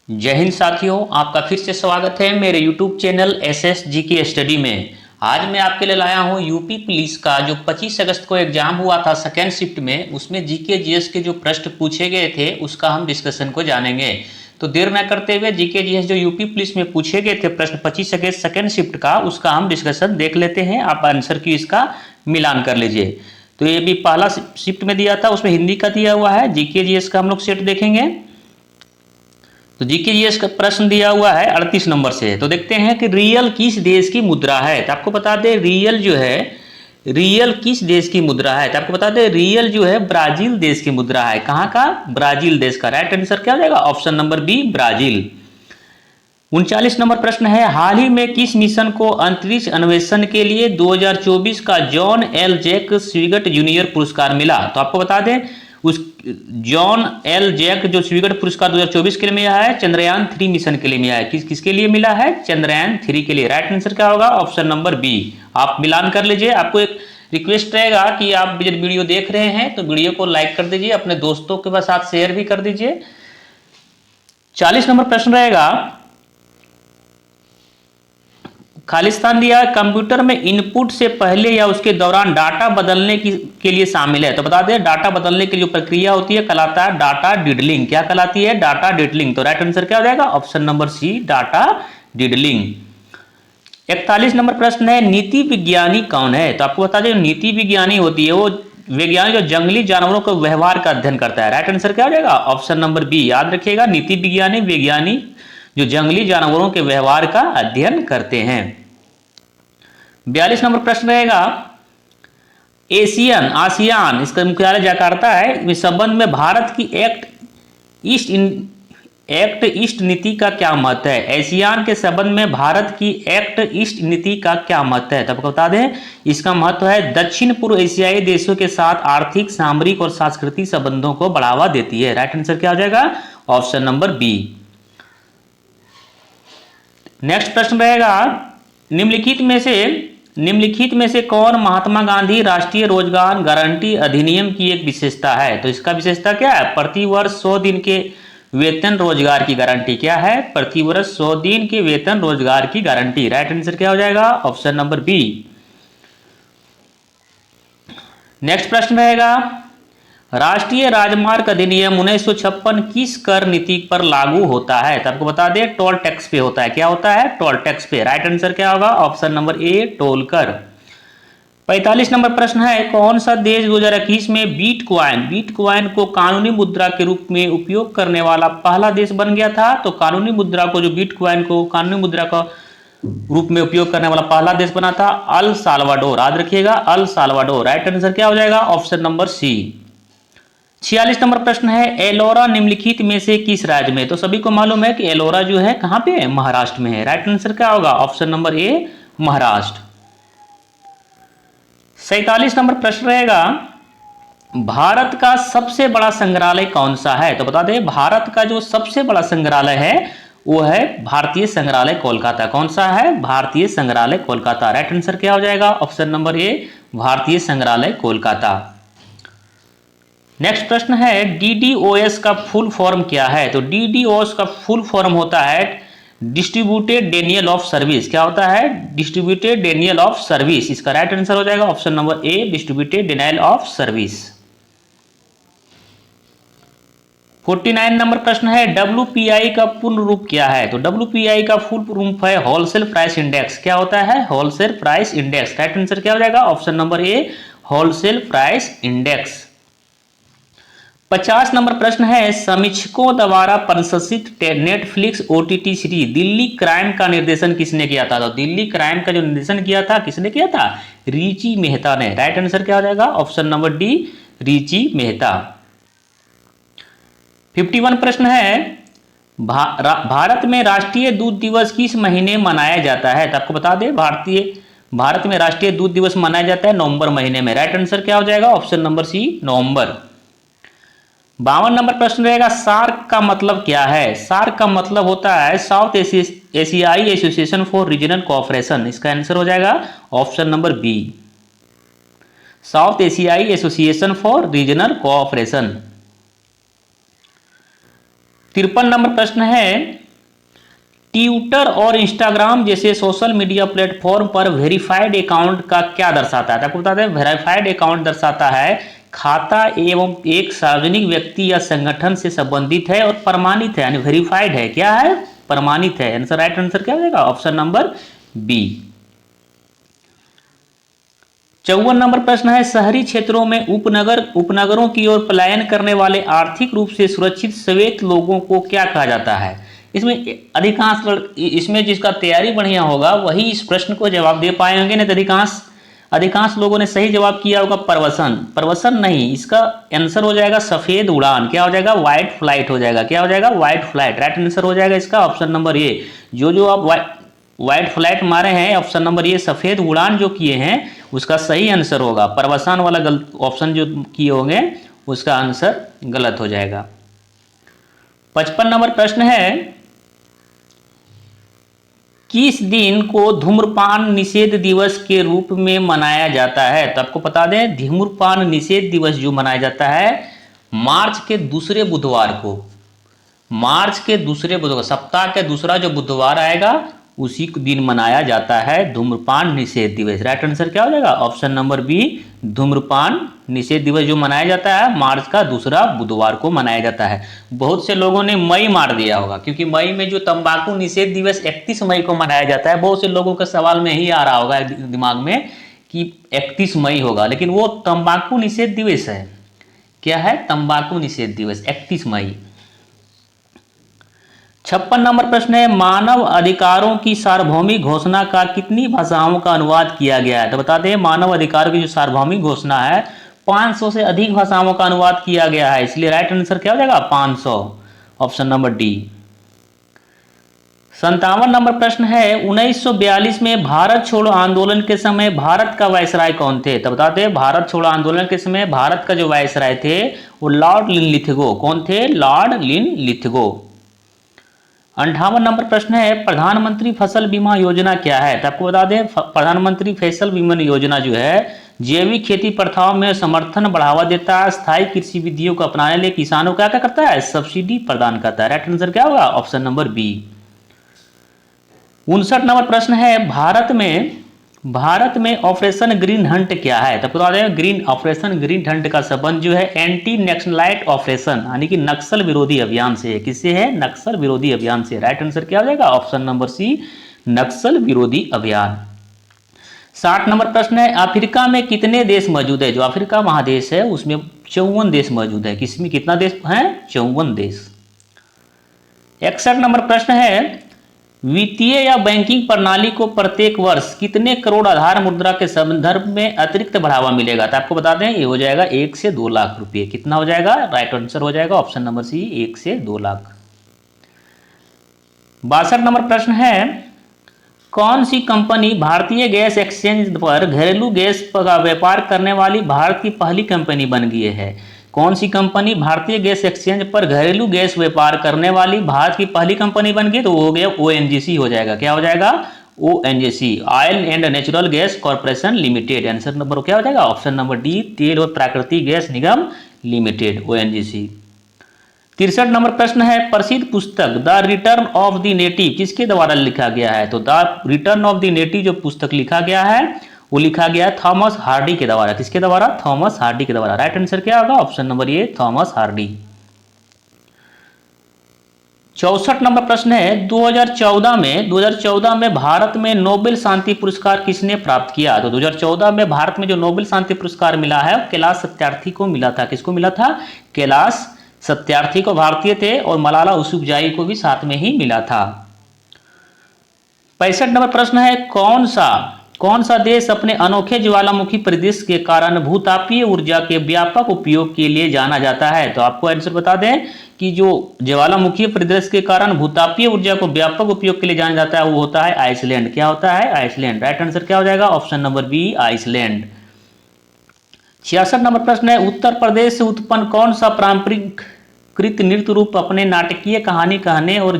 जय हिंद साथियों, आपका फिर से स्वागत है मेरे YouTube चैनल एसएस जी की स्टडी में। आज मैं आपके लिए लाया हूं यूपी पुलिस का जो 25 अगस्त को एग्जाम हुआ था सेकेंड शिफ्ट में, उसमें जीके जीएस के जो प्रश्न पूछे गए थे उसका हम डिस्कशन को जानेंगे। तो देर न करते हुए जीके जीएस जो यूपी पुलिस में पूछे गए थे प्रश्न 25 अगस्त सेकेंड शिफ्ट का, उसका हम डिस्कशन देख लेते हैं। आप आंसर की इसका मिलान कर लीजिए। तो ये भी पहला शिफ्ट में दिया था, उसमें हिंदी का दिया हुआ है। जीके जीएस का हम लोग सेट देखेंगे। तो जीके जीएस का प्रश्न दिया हुआ है 38 नंबर से। तो देखते हैं कि रियल किस देश की मुद्रा है। तो आपको बता दें रियल जो है, रियल किस देश की मुद्रा है। तो आपको बता दें रियल जो है ब्राजील देश की मुद्रा है। कहां का? ब्राजील देश का। राइट आंसर क्या हो जाएगा? Option number B, Brazil. 39 number प्रश्न है, हाल ही में किस मिशन को अंतरिक्ष अन्वेषण के लिए 2024 का जॉन एल जैक स्विगट जूनियर पुरस्कार मिला। तो आपको बता दें उस जॉन एल जैक जो स्विगट पुरस्कार 2024 के लिए मिला है, चंद्रयान 3 मिशन के लिए मिला है। किसके लिए मिला है? चंद्रयान 3 के लिए। राइट आंसर क्या होगा? Option number B. आप मिलान कर लीजिए। आपको एक रिक्वेस्ट रहेगा कि आप जब वीडियो देख रहे हैं तो वीडियो को लाइक कर दीजिए, अपने दोस्तों के साथ शेयर भी कर दीजिए। 40 नंबर प्रश्न रहेगा, खालिस्तान दिया कंप्यूटर में इनपुट से पहले या उसके दौरान डाटा बदलने के लिए शामिल है। तो बता दें डाटा बदलने की जो प्रक्रिया होती है कहलाता है डाटा डिडलिंग। क्या कहलाती है? Data diddling. तो राइट आंसर क्या हो जाएगा? Option number C, data diddling. 41 number प्रश्न है, नीति विज्ञानी कौन है। तो आपको बता दें नीति विज्ञानी होती है वो विज्ञानी जो जंगली जानवरों के व्यवहार का अध्ययन करता है। राइट आंसर क्या हो जाएगा? Option number B. याद रखिएगा, नीति विज्ञानी विज्ञानी जो जंगली जानवरों के व्यवहार का अध्ययन करते हैं। 42 नंबर प्रश्न रहेगा, एशियन आसियान इसका मुख्यालय जकार्ता है, इस संबंध में भारत की एक्ट ईस्ट नीति का क्या महत्व है। एशियान के संबंध में भारत की एक्ट ईस्ट नीति का क्या महत्व है। तो आपको बता दें इसका महत्व है दक्षिण पूर्व एशियाई देशों के साथ आर्थिक, सामरिक और सांस्कृतिक संबंधों को बढ़ावा देती है। राइट आंसर क्या हो जाएगा? Option number B. नेक्स्ट प्रश्न रहेगा, निम्नलिखित में से कौन महात्मा गांधी राष्ट्रीय रोजगार गारंटी अधिनियम की एक विशेषता है। तो इसका विशेषता क्या है? प्रतिवर्ष 100 दिन के वेतन रोजगार की गारंटी। क्या है? प्रतिवर्ष 100 दिन के वेतन रोजगार की गारंटी। राइट आंसर क्या हो जाएगा? Option number B. नेक्स्ट प्रश्न रहेगा, राष्ट्रीय राजमार्ग अधिनियम 1956 किस कर नीति पर लागू होता है। तो आपको बता दें टोल टैक्स पे होता है। क्या होता है? टोल टैक्स पे। राइट आंसर क्या होगा? ऑप्शन नंबर ए, टोल कर। 45 नंबर प्रश्न है, कौन सा देश 2021 में बिटकॉइन को कानूनी मुद्रा के रूप में उपयोग करने वाला पहला देश बन गया था। तो कानूनी मुद्रा को, जो बिटकॉइन को कानूनी मुद्रा का रूप में उपयोग करने वाला पहला देश बना था अल साल्वाडोर। याद रखिएगा, अल साल्वाडोर। राइट आंसर क्या हो जाएगा? ऑप्शन नंबर सी। 46 नंबर प्रश्न है, एलोरा निम्नलिखित में से किस राज्य में। तो सभी को मालूम है कि एलोरा जो है कहां पे है? महाराष्ट्र में है। राइट आंसर क्या होगा? Option number A, Maharashtra. 47 number प्रश्न रहेगा, भारत का सबसे बड़ा संग्रहालय कौन सा है। तो बता दें भारत का जो सबसे बड़ा संग्रहालय है वो है भारतीय संग्रहालय कोलकाता। कौन सा है? भारतीय संग्रहालय कोलकाता। राइट आंसर क्या हो जाएगा? ऑप्शन नंबर ए, भारतीय संग्रहालय कोलकाता। नेक्स्ट प्रश्न है, डीडीओएस का फुल फॉर्म क्या है। तो डीडीओएस का फुल फॉर्म होता है डिस्ट्रीब्यूटेड डेनियल ऑफ सर्विस। क्या होता है? Distributed Daniel of service. इसका राइट आंसर हो जाएगा option number A, distributed Daniel of service. 49 number प्रश्न है, डब्ल्यूपीआई का पूर्ण रूप क्या है। तो डब्ल्यूपीआई का फुल रूप है होलसेल प्राइस इंडेक्स। क्या होता है? Wholesale price index. Right answer क्या हो जाएगा? Option number A, wholesale price index. 50 number प्रश्न है, समीक्षकों द्वारा प्रशंसित Netflix OTT series Delhi crime का निर्देशन किसने किया था। तो दिल्ली क्राइम का जो निर्देशन किया था किसने किया था? रिची मेहता ने। राइट आंसर क्या हो जाएगा? Option number D, Richie Mehta. 51 प्रश्न है, भारत में राष्ट्रीय दूध दिवस किस महीने मनाया जाता है। तो आपको बता दें भारत में राष्ट्रीय दूध दिवस मनाया जाता है नवंबर महीने में। राइट आंसर क्या हो जाएगा? ऑप्शन नंबर सी, नवंबर। 52 नंबर प्रश्न रहेगा, सार्क का मतलब क्या है। सार्क का मतलब होता है साउथ एशियाई एसोसिएशन फॉर रीजनल कोऑपरेशन। इसका आंसर हो जाएगा ऑप्शन नंबर बी, साउथ एशियाई association for regional cooperation. 53 number प्रश्न है, ट्विटर और इंस्टाग्राम जैसे सोशल मीडिया प्लेटफॉर्म पर वेरीफाइड अकाउंट का क्या दर्शाता है? आपको बता दें, वेरीफाइड अकाउंट दर्शाता है खाता एवं एक सार्वजनिक व्यक्ति या संगठन से संबंधित है और प्रमाणित है, यानी वेरीफाइड है। क्या है? प्रमाणित है। आंसर, राइट आंसर क्या हो जाएगा? Option number B. 54 नंबर प्रश्न है, शहरी क्षेत्रों में उपनगरों की ओर पलायन करने वाले आर्थिक रूप से सुरक्षित श्वेत लोगों को क्या कहा जाता है? इसमें इसमें जिसका तैयारी बढ़िया होगा वही इस प्रश्न को जवाब दे पाएंगे, नहीं तो अधिकांश लोगों ने सही जवाब किया होगा प्रवसन नहीं, इसका आंसर हो जाएगा सफेद उड़ान। क्या हो जाएगा? व्हाइट फ्लाइट हो जाएगा। क्या हो जाएगा? White flight. राइट आंसर हो जाएगा इसका ऑप्शन नंबर ए। जो आप व्हाइट फ्लाइट मारे हैं, ऑप्शन नंबर ये सफेद उड़ान जो किए हैं उसका सही आंसर होगा। प्रवसन वाला गलत ऑप्शन जो किए होंगे उसका आंसर गलत हो जाएगा। 55 नंबर प्रश्न है, किस दिन को धूम्रपान निषेध दिवस के रूप में मनाया जाता है? तो आपको बता दें, धूम्रपान निषेध दिवस जो मनाया जाता है मार्च के दूसरे बुधवार को, सप्ताह के दूसरा जो बुधवार आएगा उसी दिन मनाया जाता है धूम्रपान निषेध दिवस। राइट आंसर क्या हो जाएगा? ऑप्शन नंबर बी, धूम्रपान निषेध दिवस जो मनाया जाता है मार्च का दूसरा बुधवार को मनाया जाता है। बहुत से लोगों ने मई मार दिया होगा, क्योंकि मई में जो तंबाकू निषेध दिवस 31 मई को मनाया जाता है। बहुत से लोगों के सवाल में ही आ रहा होगा दिमाग में कि 31 मई होगा, लेकिन वो तंबाकू निषेध दिवस है। क्या है? तंबाकू निषेध दिवस 31 मई। 56 नंबर प्रश्न है, मानव अधिकारों की सार्वभौमिक घोषणा का कितनी भाषाओं का अनुवाद किया गया है? तो बता दें, मानव अधिकारों की जो सार्वभौमिक घोषणा है 500 से अधिक भाषाओं का अनुवाद किया गया है, इसलिए राइट आंसर क्या हो जाएगा? 500, ऑप्शन नंबर डी। 57 नंबर प्रश्न है, 1942 में भारत छोड़ो आंदोलन के समय भारत का वायसराय कौन थे? तो बता दें, भारत छोड़ो आंदोलन के समय भारत का जो वायसराय थे वो लॉर्ड लिनलिथगो। कौन थे? Lord Linlithgow. 58 नंबर प्रश्न है, प्रधानमंत्री फसल बीमा योजना क्या है? तो आपको बता दें, प्रधानमंत्री फसल बीमा योजना जो है जैविक खेती प्रथाओं में समर्थन बढ़ावा देता है, स्थायी कृषि विधियों को अपनाने के लिए किसानों को क्या करता है? सब्सिडी प्रदान करता है। राइट आंसर क्या होगा? Option number B. 59 नंबर प्रश्न है, भारत में ऑपरेशन ग्रीन हंट क्या है? तो बता दें, ऑपरेशन ग्रीन हंट का संबंध जो है एंटी नक्सलाइट ऑपरेशन यानी कि नक्सल विरोधी अभियान से है। किससे है? नक्सल विरोधी अभियान से। राइट आंसर क्या हो जाएगा? ऑप्शन नंबर सी, नक्सल विरोधी अभियान। 60 नंबर प्रश्न है, अफ्रीका में कितने देश मौजूद है? जो अफ्रीका महादेश है उसमें 54 देश मौजूद है। किसमें कितना देश है? 54 देश। 61 नंबर प्रश्न है, वित्तीय या बैंकिंग प्रणाली को प्रत्येक वर्ष कितने करोड़ आधार मुद्रा के संदर्भ में अतिरिक्त बढ़ावा मिलेगा? तो आपको बता दें, ये हो जाएगा 1 से 2 लाख रुपए। कितना हो जाएगा? राइट आंसर हो जाएगा ऑप्शन नंबर सी, 1 से 2 लाख। 62 नंबर प्रश्न है, कौन सी कंपनी भारतीय गैस एक्सचेंज पर घरेलू गैस का व्यापार करने वाली भारत की पहली कंपनी बन गई है? कौन सी कंपनी भारतीय गैस एक्सचेंज पर घरेलू गैस व्यापार करने वाली भारत की पहली कंपनी बन गई? तो वो हो गया ओएनजीसी हो जाएगा। क्या हो जाएगा? ONGC, oil and natural gas corporation limited. Answer number क्या हो जाएगा? ऑप्शन नंबर डी, तेल और प्राकृतिक गैस निगम लिमिटेड, ओएनजीसी। 63 नंबर प्रश्न है, प्रसिद्ध पुस्तक the return of the native किसके द्वारा लिखा गया है? तो the return of the native जो पुस्तक लिखा गया है वो लिखा गया है थॉमस हार्डी के द्वारा। किसके द्वारा? थॉमस हार्डी के द्वारा। राइट आंसर क्या होगा? Option number A, Thomas Hardy. 64 number प्रश्न है, 2014 में भारत में नोबेल शांति पुरस्कार किसने प्राप्त किया? तो 2014 में भारत में जो नोबेल शांति पुरस्कार मिला है कैलाश सत्यार्थी को मिला था। किसको मिला था? कैलाश सत्यार्थी को, भारतीय थे, और मलाला यूसुफजई को भी साथ में ही मिला था। 65 नंबर प्रश्न है, कौन सा देश अपने अनोखे ज्वालामुखी परिदृश्य के कारण भूतापीय ऊर्जा के व्यापक उपयोग के लिए जाना जाता है? तो आपको आंसर बता दें कि जो ज्वालामुखी परिदृश्य के कारण भूतापीय ऊर्जा को व्यापक उपयोग के लिए जाना जाता है वो होता है आइसलैंड। क्या होता है? आइसलैंड। राइट आंसर क्या हो जाएगा? Option number B, Iceland. 66 number प्रश्न है, उत्तर प्रदेश से उत्पन्न कौन सा पारंपरिक कृत नृत्य रूप अपने नाटकीय कहानी कहने और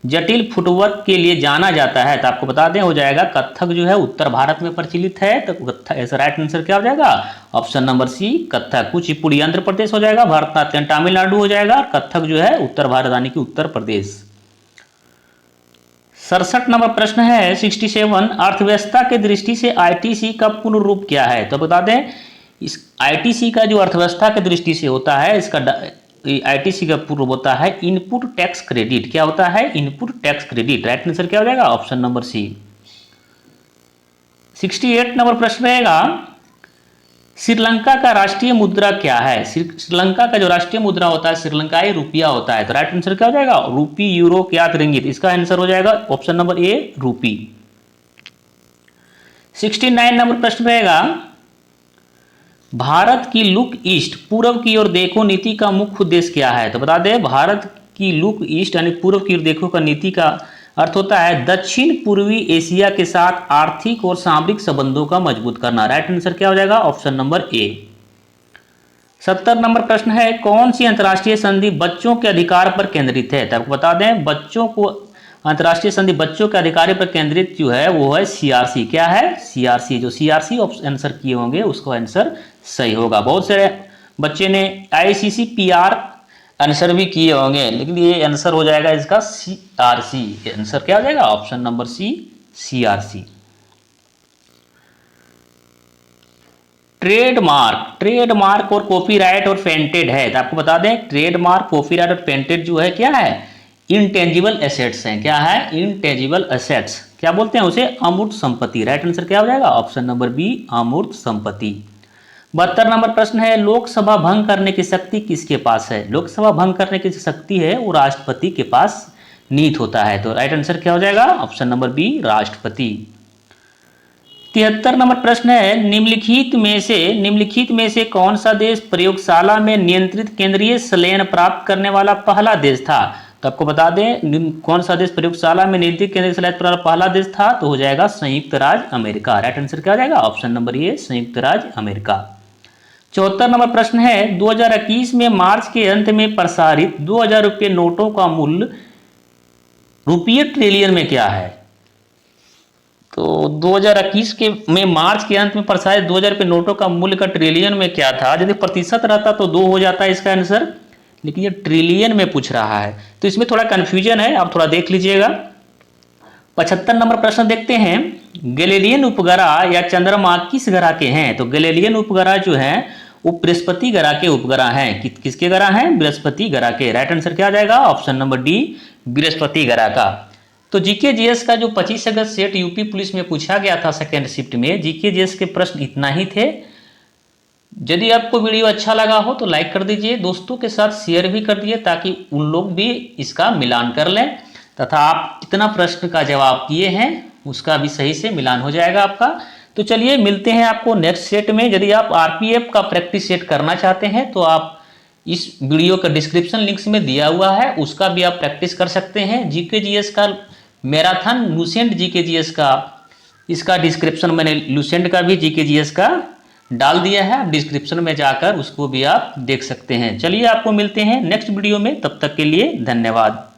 जटिल फुटवर्क के लिए जाना जाता है? तो आपको बता दें हो जाएगा कथक जो है उत्तर भारत में प्रचलित है, तो कथक ऐसा राइट आंसर क्या हो जाएगा? Option number C Kathak. Kuchipudi Andhra Pradesh हो जाएगा, भरतनाट्यम तमिलनाडु हो जाएगा, और कथक जो है उत्तर भारत यानी कि उत्तर प्रदेश। 67 नंबर प्रश्न है 67, अर्थव्यवस्था के दृष्टि से आईटीसी का पूर्ण रूप क्या है? तो बता दें इस आईटीसी का जो अर्थव्यवस्था के दृष्टि से होता है, इसका आईटीसी का पूर्ण होता है इनपुट टैक्स क्रेडिट। क्या होता है? Input tax credit. Right answer क्या हो जाएगा? ऑप्शन नंबर सी। 68 नंबर प्रश्न रहेगा, श्रीलंका का राष्ट्रीय मुद्रा क्या है? श्रीलंका का जो राष्ट्रीय मुद्रा होता है श्रीलंकाई रुपया होता है। तो राइट आंसर क्या हो जाएगा? रूपी, यूरो, क्यात, रिंगित। इसका आंसर हो जाएगा ऑप्शन नंबर ए रूपी। 69 नंबर प्रश्न रहेगा, भारत की लुक ईस्ट पूर्व की ओर देखो नीति का मुख्य उद्देश्य क्या है? तो बता दें भारत की लुक ईस्ट यानी पूर्व की ओर देखो का नीति का अर्थ होता है दक्षिण पूर्वी एशिया के साथ आर्थिक और सामरिक संबंधों का मजबूत करना। राइट आंसर क्या हो जाएगा? Option number A. 70 नंबर प्रश्न है, कौन सी अंतर्राष्ट्रीय संधि बच्चों के अधिकार पर केंद्रित है? तो आपको बता दें बच्चों को अंतर्राष्ट्रीय संधि बच्चों के अधिकार पर केंद्रित जो है वो है सीआरसी। क्या है? सीआरसी। जो सीआरसी आंसर किए होंगे उसका आंसर सही होगा। बहुत सारे बच्चे ने आईसीसी पीआर आंसर भी किए होंगे, लेकिन ये आंसर हो जाएगा इसका सीआरसी। आंसर क्या हो जाएगा? Option number C CRC. Trademark और कॉपीराइट और पेटेंट है। तो आपको बता दें ट्रेडमार्क, कॉपीराइट और पेटेंट जो है क्या है? इनटेंजिबल एसेट्स हैं। क्या है? Intangible assets. क्या बोलते हैं उसे? अमूर्त संपत्ति। राइट आंसर क्या हो जाएगा? ऑप्शन नंबर बी अमूर्त संपत्ति। 72 नंबर प्रश्न है, लोकसभा भंग करने की शक्ति किसके पास है? लोकसभा भंग करने की शक्ति है वो राष्ट्रपति के पास नीत होता है। तो राइट आंसर क्या हो जाएगा? ऑप्शन नंबर बी राष्ट्रपति। 73 नंबर प्रश्न है, निम्नलिखित में से कौन सा देश प्रयोगशाला में नियंत्रित केंद्रीय संलयन प्राप्त करने वाला पहला देश था? तो आपको बता दें कौन सा देश प्रयोगशाला में नियंत्रित केंद्रीय संलयन प्राप्त पहला देश था? तो हो जाएगा संयुक्त राज्य अमेरिका। राइट आंसर क्या हो जाएगा? ऑप्शन नंबर ए संयुक्त राज्य अमेरिका। 74 नंबर प्रश्न है, 2021 में मार्च के अंत में प्रसारित 2000 रुपये नोटों का मूल्य रुपये ट्रिलियन में क्या है? तो 2021 में मार्च के अंत में प्रसारित 2000 रुपये नोटों का मूल्य का ट्रिलियन में क्या था? यदि प्रतिशत रहता तो 2 हो जाता है इसका आंसर, लेकिन ये ट्रिलियन में पूछ रहा है तो इसमें थोड़ा कंफ्यूजन है, आप थोड़ा देख लीजिएगा। 75 नंबर प्रश्न देखते हैं, गैलीलियन उपग्रह या चंद्रमा किस ग्रह के हैं? तो गैलीलियन उपग्रह जो है वो बृहस्पति ग्रह के उपग्रह हैं। किसके ग्रह हैं? बृहस्पति ग्रह के। राइट आंसर क्या आ जाएगा? ऑप्शन नंबर डी बृहस्पति ग्रह का। तो जीके जीएस का जो 25 अगस्त सेट यूपी पुलिस में पूछा गया था सेकेंड शिफ्ट में, जीके जीएस के प्रश्न इतना ही थे। यदि आपको वीडियो अच्छा लगा हो तो लाइक कर दीजिए, दोस्तों के साथ शेयर भी कर दीजिए ताकि उन लोग भी इसका मिलान कर लें, तथा आप कितना प्रश्न का जवाब किए हैं उसका भी सही से मिलान हो जाएगा आपका। तो चलिए मिलते हैं आपको नेक्स्ट सेट में। यदि आप आरपीएफ का प्रैक्टिस सेट करना चाहते हैं तो आप इस वीडियो का डिस्क्रिप्शन लिंक्स में दिया हुआ है, उसका भी आप प्रैक्टिस कर सकते हैं। जीके जीएस का मैराथन लूसेंट जीके जीएस का, इसका डिस्क्रिप्शन मैंने लूसेंट का भी जीके जीएस का डाल दिया है, डिस्क्रिप्शन में जाकर उसको भी आप देख सकते हैं। चलिए आपको मिलते हैं नेक्स्ट वीडियो में, तब तक के लिए धन्यवाद।